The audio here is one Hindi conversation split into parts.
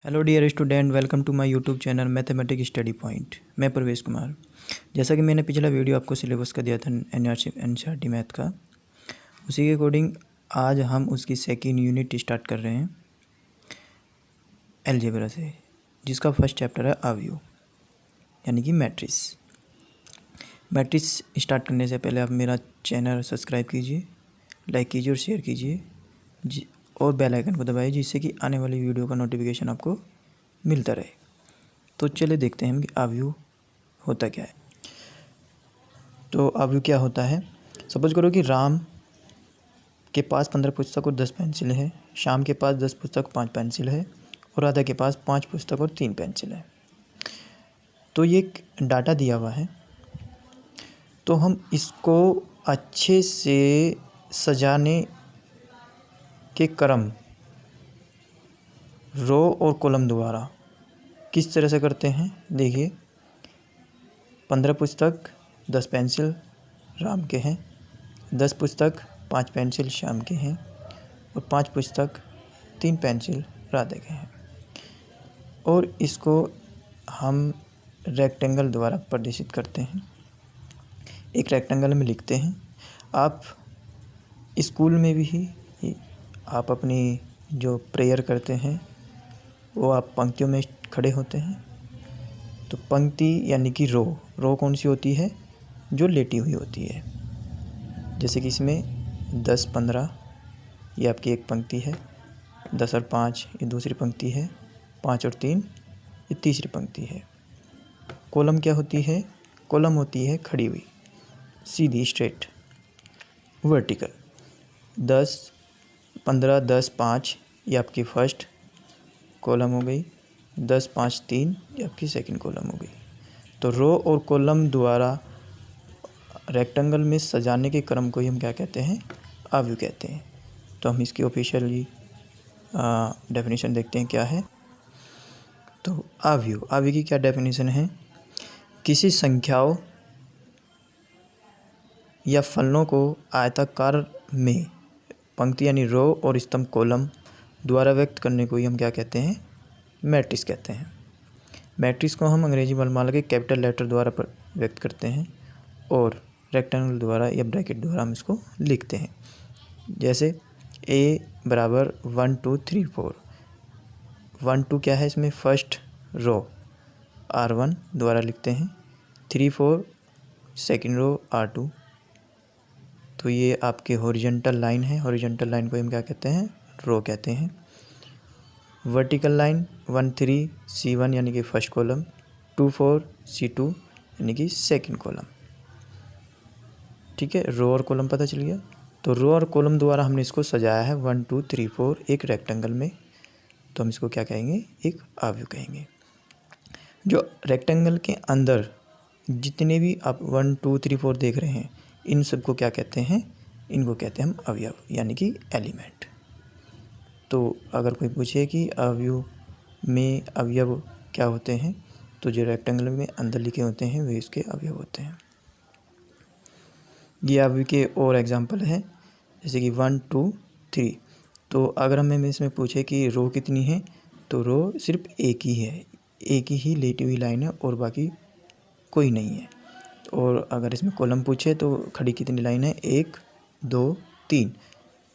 Hello dear student, welcome to my YouTube channel mathematics study point. मैं प्रवेश कुमार। जैसा कि मैंने पिछला वीडियो आपको सिलेबस का दिया था एनसीईआरटी मैथ का, उसी के अकॉर्डिंग आज हम उसकी सेकेंड यूनिट स्टार्ट कर रहे हैं अलजेब्रा से, जिसका फर्स्ट चैप्टर है अवयव यानी कि मैट्रिक्स। मैट्रिक्स स्टार्ट करने से पहले आप मेरा चैनल सब्सक्राइब कीजिए, लाइक कीजिए और शेयर कीजिए और बेल आइकन को दबाइए, जिससे कि आने वाली वीडियो का नोटिफिकेशन आपको मिलता रहे। तो चलिए देखते हैं कि अवयव होता क्या है। तो अवयव क्या होता है, सपोज करो कि राम के पास 15 पुस्तक और 10 पेंसिल है, श्याम के पास 10 पुस्तक 5 पेंसिल है और राधा के पास 5 पुस्तक और 3 पेंसिल है। तो ये एक डाटा दिया हुआ है, तो हम इसको अच्छे से सजाने के क्रम रो और कॉलम द्वारा किस तरह से करते हैं। देखिए, 15 पुस्तक 10 पेंसिल राम के हैं, 10 पुस्तक 5 पेंसिल श्याम के हैं और 5 पुस्तक 3 पेंसिल राधा के हैं। और इसको हम रेक्टेंगल द्वारा प्रदर्शित करते हैं। एक रेक्टेंगल में लिखते हैं। आप स्कूल में भी आप अपनी जो प्रेयर करते हैं वो आप पंक्तियों में खड़े होते हैं। तो पंक्ति यानी कि रो कौन सी होती है, जो लेटी हुई होती है। जैसे कि इसमें 10 15 ये आपकी एक पंक्ति है, 10 और 5 ये दूसरी पंक्ति है, 5 और 3 ये तीसरी पंक्ति है। कॉलम क्या होती है, कॉलम होती है खड़ी हुई, सीधी, स्ट्रेट, वर्टिकल। 10 15 10 5 ये आपकी फर्स्ट कॉलम हो गई, 10 5 3 ये आपकी सेकंड कॉलम हो गई। तो रो और कॉलम द्वारा रेक्टेंगल में सजाने के क्रम को ही हम क्या कहते हैं, अवयव कहते हैं। तो हम इसकी ऑफिशियली डेफिनेशन देखते हैं क्या है। तो अवयव की क्या डेफिनेशन है, किसी संख्याओं या फलनों को आयताकार में पंक्ति यानी रो और स्तंभ कॉलम द्वारा व्यक्त करने को ही हम क्या कहते हैं, मैट्रिक्स कहते हैं। मैट्रिक्स को हम अंग्रेजी वर्णमाला के कैपिटल लेटर द्वारा व्यक्त करते हैं और रेक्टेंगल द्वारा या ब्रैकेट द्वारा हम इसको लिखते हैं। जैसे A बराबर 1 2 3 4। 1 2 क्या है, इसमें फर्स्ट रो R1 द्वारा लिखते हैं, 3 4 सेकेंड रो R2। तो ये आपके हॉरिजॉन्टल लाइन है, हॉरिजॉन्टल लाइन को हम क्या कहते हैं, रो कहते हैं। वर्टिकल लाइन 1 3 C1 यानी कि फर्स्ट कॉलम, 2 4 C2 यानी कि सेकंड कॉलम। ठीक है, रो और कॉलम पता चल गया। तो रो और कॉलम द्वारा हमने इसको सजाया है 1 2 3 4 एक रेक्टेंगल में। तो हम इसको क्या कहेंगे, एक अवयव कहेंगे। जो रेक्टेंगल के अंदर जितने भी आप 1 2 3 4 देख रहे हैं, इन सबको क्या कहते हैं, इनको कहते हैं हम अवयव यानी कि एलिमेंट। तो अगर कोई पूछे कि अवयव में अवयव क्या होते हैं, तो जो रेक्टेंगल में अंदर लिखे होते हैं वे इसके अवयव होते हैं। ये अवयव के और एग्जांपल है, जैसे कि 1 2 3। तो अगर हमें इसमें पूछे कि रो कितनी है, तो रो सिर्फ एक ही है, एक ही लेटी हुई लाइन है और बाकी कोई नहीं है। और अगर इसमें कॉलम पूछे तो खड़ी कितनी लाइन है, 1 2 3,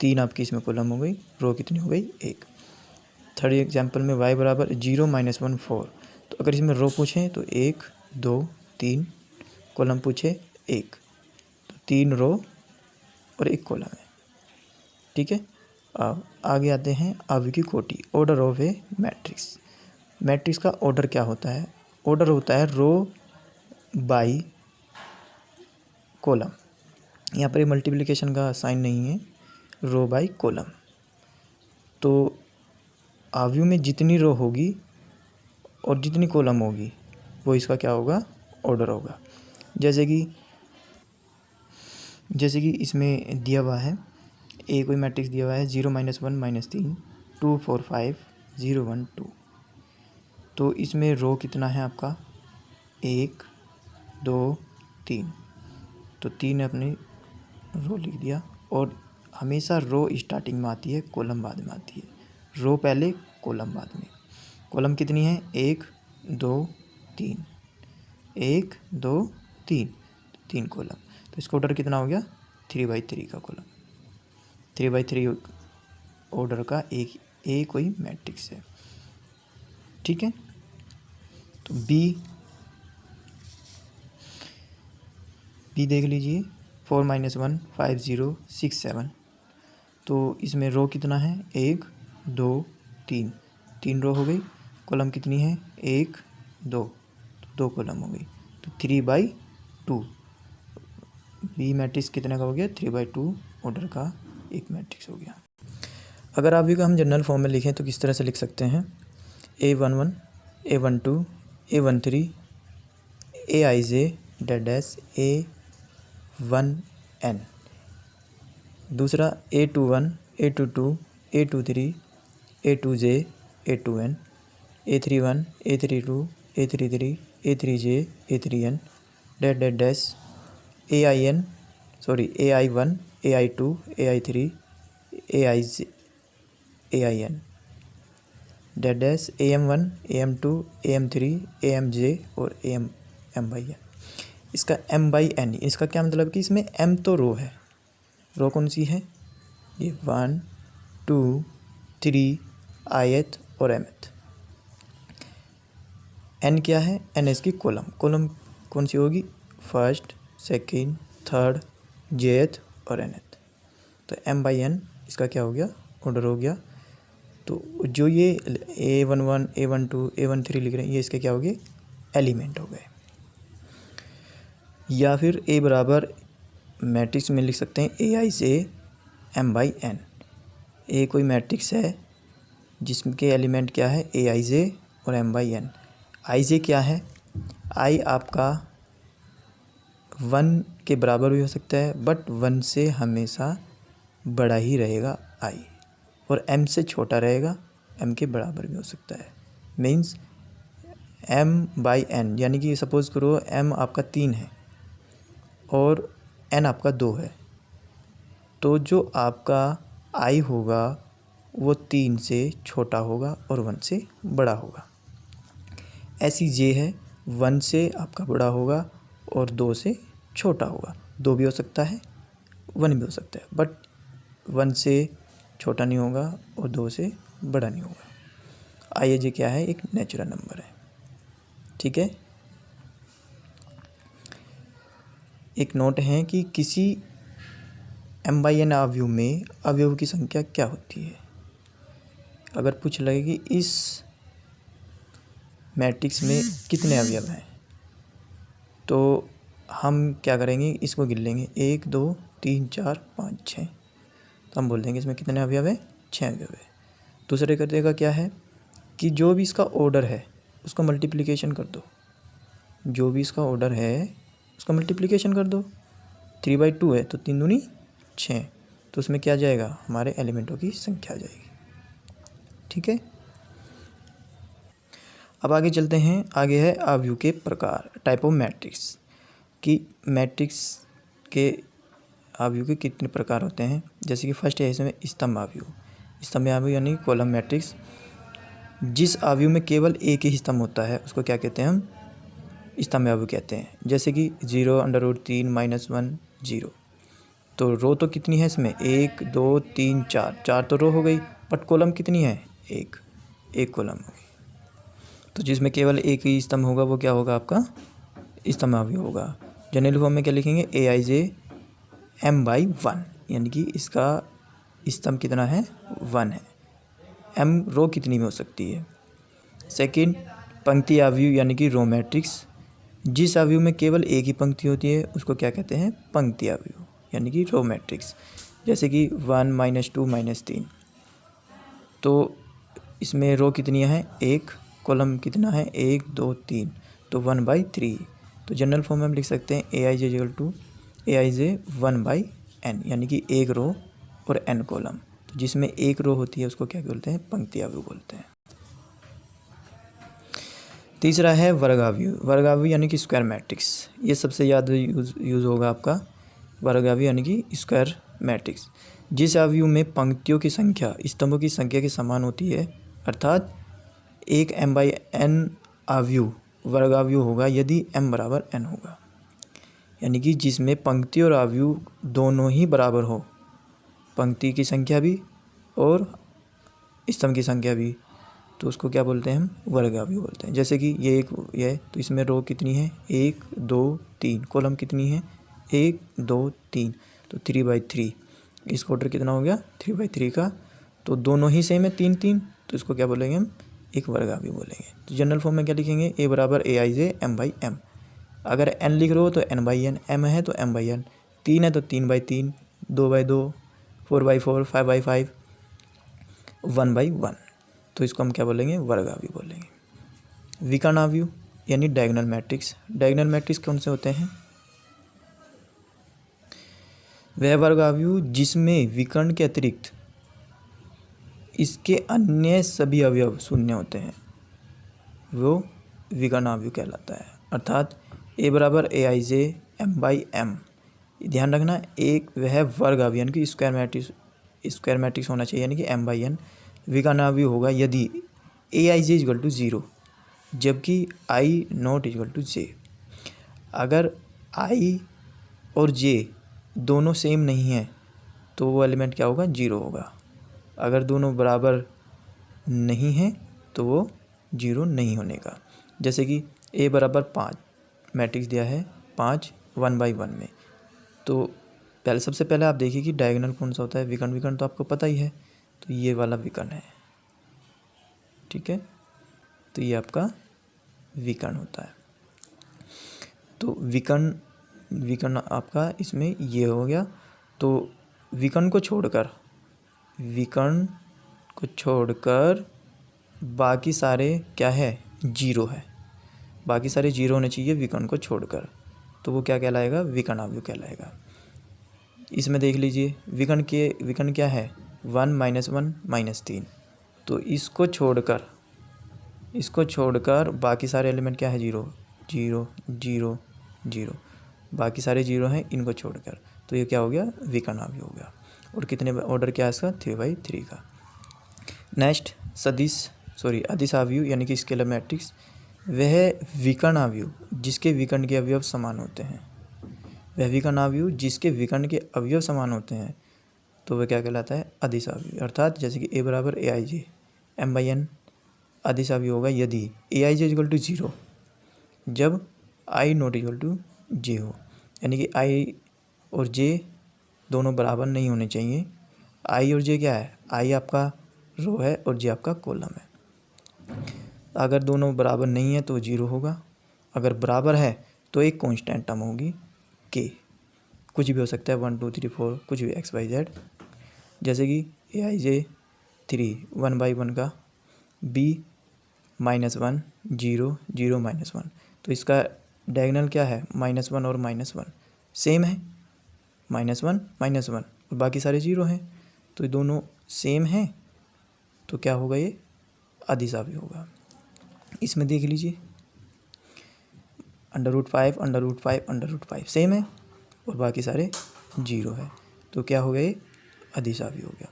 3 आपकी इसमें कॉलम हो गई, रो कितनी हो गई, 1। थर्ड एग्जांपल में y बराबर 0 -1 4। तो अगर इसमें रो पूछें तो 1 2 3, कॉलम पूछे 1, तो 3 रो और 1 कॉलम है। ठीक है, अब आगे आते हैं अवयव की कोटि, order of A matrix. Matrix का ऑर्डर क्या होता है, ऑर्डर होता है रो बाई कॉलम। यहाँ पर मल्टीप्लिकेशन का साइन नहीं है, रो बाई कॉलम। तो अवयव में जितनी रो होगी और जितनी कॉलम होगी वो इसका क्या होगा, ऑर्डर होगा। जैसे कि इसमें दिया हुआ है, ए कोई मैट्रिक्स दिया हुआ है 0 -1 -3 2 4 5 0 1 2। तो इसमें रो कितना है आपका, 1 2 3। तो 3 अपनी रो लिख दिया। और हमेशा रो स्टार्टिंग में आती है, कॉलम बाद में आती है, रो पहले कॉलम बाद में। कॉलम कितनी है, 1 2 3, 1 2 3, 3 कॉलम। तो इसका ऑर्डर कितना हो गया, 3/3 का कॉलम। 3/3 ऑर्डर का एक कोई मैट्रिक्स है। ठीक है। तो बी देख लीजिए, 4 - 1 5 0 6 7। तो इसमें रो कितना है, 1 2 3, 3 रो हो गई। कॉलम कितनी है, 1 2, 2 कॉलम हो गई। तो 3/2 बी मैट्रिक्स कितने का हो गया, 3/2 ऑर्डर का एक मैट्रिक्स हो गया। अगर आप भी को हम जनरल फॉर्म में लिखें तो किस तरह से लिख सकते हैं, A11 A12 A13 Aij dash A1n। दूसरा A21 A22 A23 A2j A2n A31 A32 A33 A3j A3n dash AI1 AI2 AI3 AIj AIN dash AM1 AM2 AM3 AMj और AM/n। इसका M/n, इसका क्या मतलब कि इसमें M तो रो है, रो कौन सी है, ये 1 2 3 ith और mth। n क्या है, n इसकी कॉलम कौन सी होगी, फर्स्ट सेकेंड थर्ड jth और nth। तो M/n इसका क्या हो गया, ऑर्डर हो गया। तो जो ये A11 A12 A13 लिख रहे हैं, ये इसके क्या हो गए, एलिमेंट हो गए। या फिर A बराबर मैट्रिक्स में लिख सकते हैं Aij M/n। ए कोई मैट्रिक्स है जिसके एलिमेंट क्या है, Aij और M/n। Ij क्या है, I आपका 1 के बराबर भी हो सकता है, बट 1 से हमेशा बड़ा ही रहेगा I, और M से छोटा रहेगा, M के बराबर भी हो सकता है। मीन्स M/n, यानी कि सपोज़ करो M आपका 3 है और n आपका 2 है, तो जो आपका I होगा वो 3 से छोटा होगा और 1 से बड़ा होगा। ऐसी j है, 1 से आपका बड़ा होगा और 2 से छोटा होगा। 2 भी हो सकता है, 1 भी हो सकता है, बट 1 से छोटा नहीं होगा और 2 से बड़ा नहीं होगा। Ij क्या है, एक नेचुरल नंबर है। ठीक है। एक नोट है कि किसी M/n अवयव में अवयव की संख्या क्या होती है। अगर पूछ लगे कि इस मैट्रिक्स में कितने अवयव हैं, तो हम क्या करेंगे, इसको गिन लेंगे 1 2 3 4 5 6। तो हम बोल देंगे इसमें कितने अवयव है, 6 अवयव है। दूसरे करने का क्या है कि जो भी इसका ऑर्डर है उसका मल्टीप्लिकेशन कर दो, जो भी इसका ऑर्डर है उसका मल्टीप्लिकेशन कर दो। 3/2 है तो 3 दूनी 6, तो उसमें क्या जाएगा, हमारे एलिमेंटों की संख्या आ जाएगी। ठीक है। अब आगे चलते हैं। आगे है अवयव के प्रकार, टाइप ऑफ मैट्रिक्स, कि मैट्रिक्स के अवयव के कितने प्रकार होते हैं। जैसे कि फर्स्ट है इसमें स्तंभ अवयव। स्तंभ अवयव यानी कॉलम मैट्रिक्स। जिस अवयव में केवल एक ही स्तंभ होता है उसको क्या कहते हैं, हम स्तंभ अवयव कहते हैं। जैसे कि 0√3 - 1 0। तो रो तो कितनी है इसमें, 1 2 3 4, 4 तो रो हो गई, बट कॉलम कितनी है, एक कॉलम हो गई। तो जिसमें केवल एक ही स्तंभ होगा वो क्या होगा, आपका स्तंभ अवयव होगा। जनरल फॉर्म में क्या लिखेंगे, Aij M/1, यानी कि इसका स्तंभ कितना है, 1 है। M रो कितनी में हो सकती है। सेकंड, पंक्ति अवयव यानी कि रो मैट्रिक्स। जिस अवयव में केवल एक ही पंक्ति होती है उसको क्या कहते हैं, पंक्ति अवयव यानी कि रो मैट्रिक्स। जैसे कि 1 - 2 - 3। तो इसमें रो कितनी है, 1, कॉलम कितना है, 1 2 3, तो 1/3। तो जनरल फॉर्म में हम लिख सकते हैं Aij 1/n, यानी कि एक रो और n कॉलम। तो जिसमें एक रो होती है उसको क्या बोलते हैं, पंक्ति अवयव बोलते हैं। तीसरा है वर्गावयव। वर्गावयव यानी कि स्क्वायर मैट्रिक्स। ये सबसे ज़्यादा यूज़ होगा आपका वर्गावयव यानी कि स्क्वायर मैट्रिक्स। जिस अवयव में पंक्तियों की संख्या स्तंभों की संख्या के समान होती है, अर्थात एक m बाई n अवयव वर्गावयव होगा यदि m बराबर n होगा, यानी कि जिसमें पंक्ति और अवयव दोनों ही बराबर हो, पंक्ति की संख्या भी और स्तंभ की संख्या भी, तो उसको क्या बोलते हैं हम, वर्गावयव बोलते हैं। जैसे कि ये तो इसमें रो कितनी है, 1 2 3, कॉलम कितनी है, 1 2 3, तो 3/3। इसका ऑर्डर कितना हो गया, 3/3 का। तो दोनों ही सेम है 3 3, तो इसको क्या बोलेंगे हम, एक वर्गावयव बोलेंगे। तो जनरल फॉर्म में क्या लिखेंगे, a बराबर aij m/m। अगर n लिख रहे हो तो n/n, m है तो m/n, 3 है तो 3/3, 2/2, 4/4, 5/5, 1/1। तो इसको हम क्या बोलेंगे, वर्गावयव बोलेंगे। विकर्ण अवयव यानी डायगोनल मैट्रिक्स। डायगोनल मैट्रिक्स कौन से होते हैं, वह वर्गावयव जिसमें विकर्ण के अतिरिक्त इसके अन्य सभी अवयव शून्य होते हैं, वो विकर्ण अवयव कहलाता है। अर्थात a बराबर aij m/m। ध्यान रखना, एक वह वर्गावयव यानी कि स्क्वायर मैट्रिक्स होना चाहिए, यानी कि m/n विकर्ण अवयव होगा यदि aij इक्वल टू 0, जबकि i not equal to j। अगर i और j दोनों सेम नहीं है तो वो एलिमेंट क्या होगा, 0 होगा। अगर दोनों बराबर नहीं है तो वो 0 नहीं होने का। जैसे कि a बराबर 5 मैट्रिक्स दिया है, 5 1/1 में, तो सबसे पहले आप देखिए कि डायगोनल कौन सा होता है, विकर्ण। विकर्ण तो आपको पता ही है, तो ये वाला विकर्ण है, ठीक है। तो ये आपका विकर्ण होता है। तो विकर्ण आपका इसमें ये हो गया। तो विकर्ण को छोड़कर बाकी सारे क्या है, 0 है। बाकी सारे 0 होने चाहिए विकर्ण को छोड़कर, तो वो क्या कहलाएगा, विकर्ण अवयव कहलाएगा। इसमें देख लीजिए विकर्ण क्या है, 1 -1 -3। तो इसको छोड़कर बाकी सारे एलिमेंट क्या है, 0 0 0 0, बाकी सारे 0 हैं इनको छोड़कर, तो ये क्या हो गया, विकर्ण अवयव हो गया। और कितने ऑर्डर क्या है इसका, 3/3 का। नेक्स्ट अदिश अवयव यानी कि स्केलर मैट्रिक्स। वह विकर्ण अवयव जिसके विकर्ण के अवयव समान होते हैं, वह विकर्ण अवयव जिसके विकर्ण के अवयव समान होते हैं, तो वह क्या कहलाता है, अदिश अवयव। अर्थात जैसे कि a बराबर aij m/n अदिश अवयव होगा यदि aij इक्वल टू 0, जब i not equal to j हो, यानी कि i और j दोनों बराबर नहीं होने चाहिए। i और j क्या है, i आपका रो है और j आपका कॉलम है। अगर दोनों बराबर नहीं है तो 0 होगा, अगर बराबर है तो एक कांस्टेंट टर्म होगी k, कुछ भी हो सकता है, 1 2 3 4, कुछ भी x y z। जैसे कि aij 3 1/1 का, b -1 0 0 -1, तो इसका डायगोनल क्या है, -1 और -1 सेम है, -1 -1, और बाकी सारे 0 हैं, तो ये दोनों सेम हैं, तो क्या होगा, ये अदिश अवयव होगा। इसमें देख लीजिए √5 √5 √5 सेम है और बाकी सारे 0 है, तो क्या हो गया, ये अदिश अवयव हो गया।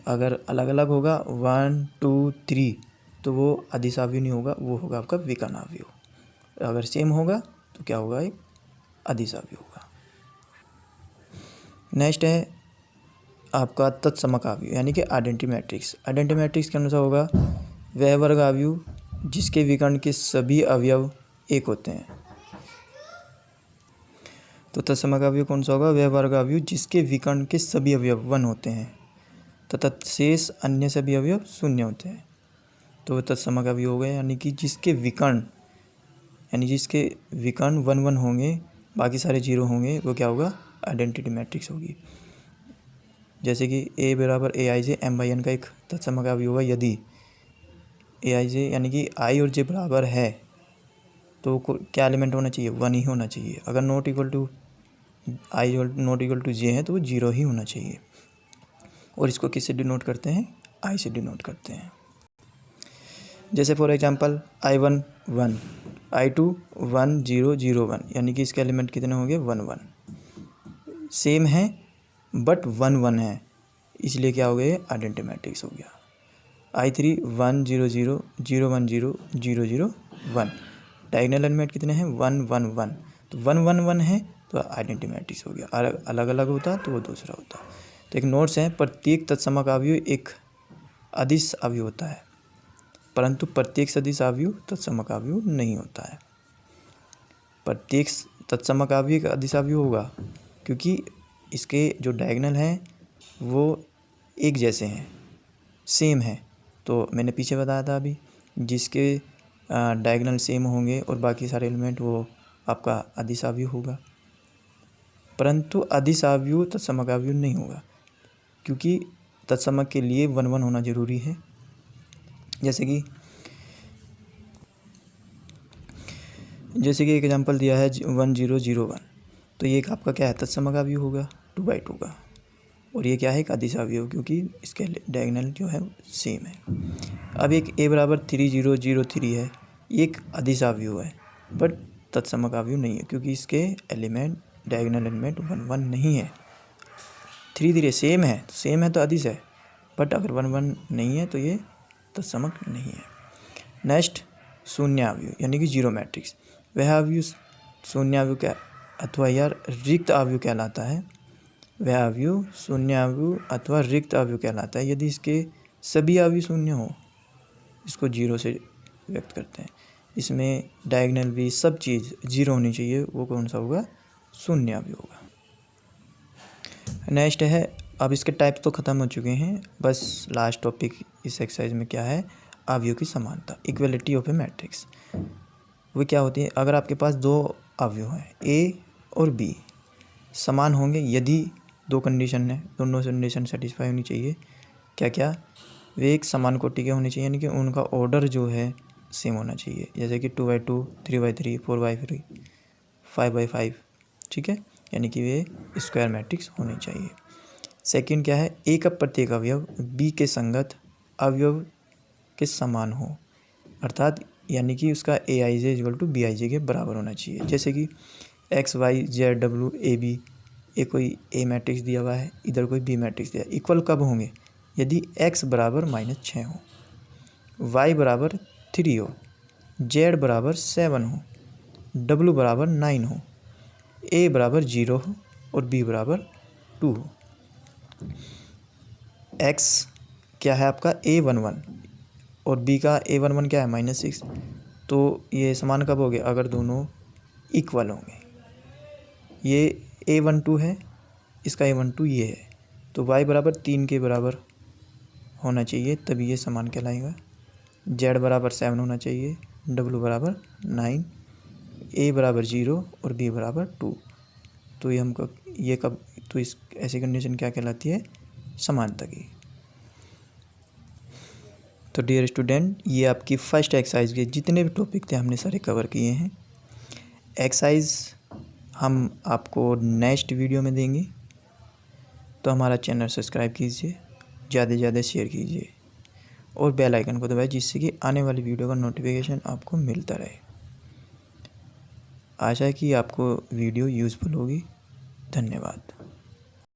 अगर अलग अलग होगा 1 2 3, तो वो अदिश अवयव नहीं होगा, वो होगा आपका विकर्ण अवयव। अगर सेम होगा तो क्या होगा, एक अदिश अवयव होगा। नेक्स्ट है आपका तत्समक अवयव यानी कि आइडेंटिटी मैट्रिक्स। आइडेंटिटी मैट्रिक्स के अनुसार होगा वह वर्ग अवयव जिसके विकर्ण के सभी अवयव एक होते हैं। तो तत्समक अवयव कौन सा होगा, वह वर्ग अवयव जिसके विकर्ण के सभी अवयव 1 होते हैं तथा शेष अन्य सभी अवयव 0 होते हैं। तो वह तत्समक अवयव हो गए, यानी कि जिसके विकर्ण 1 1 होंगे, बाकी सारे 0 होंगे, वो क्या होगा, आइडेंटिटी मैट्रिक्स होगी। जैसे कि a बराबर aij m/n का एक तत्समक अवयव होगा यदि aij यानी कि i और j बराबर है, तो क्या एलिमेंट होना चाहिए, 1 ही होना चाहिए। अगर नॉट इक्वल टू j है तो वो 0 ही होना चाहिए। और इसको किससे डिनोट करते हैं, i से डिनोट करते हैं। जैसे फॉर एग्जांपल i1 1, i2 1 0 0 1, यानी कि इसके एलिमेंट कितने होंगे, 1 1 सेम है बट 1 1 है, इसलिए क्या हो गया, आइडेंटिटी मैट्रिक्स हो गया। I3 1 0 0 0 1 0 0 0 1। डायगोनल एलिमेंट कितने हैं? 1 1 1। तो 1 1 1 है तो आइडेंटिटी मैट्रिक्स हो गया। अलग अलग होता तो वो दूसरा होता। तो एक नोट्स है, प्रत्येक तत्समक अवयव एक अदिश अवयव होता है, परंतु प्रत्येक सदिश अवयव तत्समक अवयव नहीं होता है। प्रत्येक तत्समक अवयव एक अदिश अवयव होगा क्योंकि इसके जो डायगोनल हैं वो एक जैसे हैं, सेम है। तो मैंने पीछे बताया था अभी, जिसके डायगोनल सेम होंगे और बाकी सारे एलिमेंट वो आपका अदिश अवयव होगा। परंतु अदिश अवयव तत्समक अवयव नहीं होगा क्योंकि तत्समक के लिए 1 1 होना जरूरी है। जैसे कि एक एग्जांपल दिया है 1 0 0 1। तो ये आपका क्या है? तत्समक अवयव होगा 2/2 का। और ये क्या है? एक अदिश अवयव क्योंकि इसके डायगोनल जो है सेम है। अब एक a बराबर 3 0 0 3 है, ये एक अदिश अवयव है बट तत्समक अवयव नहीं है क्योंकि इसके एलिमेंट डायगोनल एलिमेंट 1 1 नहीं है। 3 3 सेम है तो अदिश है, बट अगर 1 1 नहीं है तो ये तत्समक नहीं है। नेक्स्ट शून्य अवयव यानी कि जीरो मैट्रिक्स। वह अवयव शून्य अवयव क्या अथवा यार रिक्त अवयव कहलाता है। वह अवयव शून्य अवयव अथवा रिक्त अवयव कहलाता है यदि इसके सभी अवयव शून्य हो, इसको जीरो से व्यक्त करते हैं। इसमें डायगोनल भी सब चीज़ जीरो होनी चाहिए, वो कौन सा होगा? शून्य अवयव होगा। नेक्स्ट है, अब इसके टाइप तो ख़त्म हो चुके हैं, बस लास्ट टॉपिक इस एक्सरसाइज में क्या है? अवयव की समानता, इक्वलिटी ऑफ ए मैट्रिक्स। वो क्या होती है? अगर आपके पास दो अवयव हैं ए और बी, समान होंगे यदि दो कंडीशन है, दोनों कंडीशन सेटिस्फाई होनी चाहिए। क्या क्या? वे एक समान कोटि के होने चाहिए, यानी कि उनका ऑर्डर जो है सेम होना चाहिए। जैसे कि 2/2 3/3 4/3 5/5, ठीक है, यानी कि वे स्क्वायर मैट्रिक्स होने चाहिए। सेकंड क्या है? ए का प्रत्येक अवयव बी के संगत अवयव के समान हो, अर्थात यानी कि उसका AIJ = BIJ के बराबर होना चाहिए। जैसे कि X Y Z W A B, ये कोई A मैट्रिक्स दिया हुआ है, इधर कोई B मैट्रिक्स दिया। इक्वल कब होंगे? यदि X बराबर -6 हो, Y बराबर 3 हो, Z बराबर 7 हो, W बराबर 9 हो, A बराबर 0 हो और B बराबर 2 हो। X क्या है आपका? A11 और B का A11 क्या है? -6। तो ये समान कब हो गए? अगर दोनों इक्वल होंगे। ये A12 है, इसका A12 ये है, तो Y बराबर 3 के बराबर होना चाहिए तभी ये समान कहलाएगा। Z बराबर 7 होना चाहिए, W बराबर 9, A बराबर 0 और B बराबर 2। तो ये हमको ये कब, तो इस ऐसी कंडीशन क्या कहलाती है? समानता की। तो डियर स्टूडेंट, ये आपकी फर्स्ट एक्सरसाइज के जितने भी टॉपिक थे हमने सारे कवर किए हैं। एक्सरसाइज हम आपको नेक्स्ट वीडियो में देंगे, तो हमारा चैनल सब्सक्राइब कीजिए, ज़्यादा से ज़्यादा शेयर कीजिए और बेल आइकन को दबाइए जिससे कि आने वाली वीडियो का नोटिफिकेशन आपको मिलता रहे। आशा है कि आपको वीडियो यूज़फुल होगी। धन्यवाद।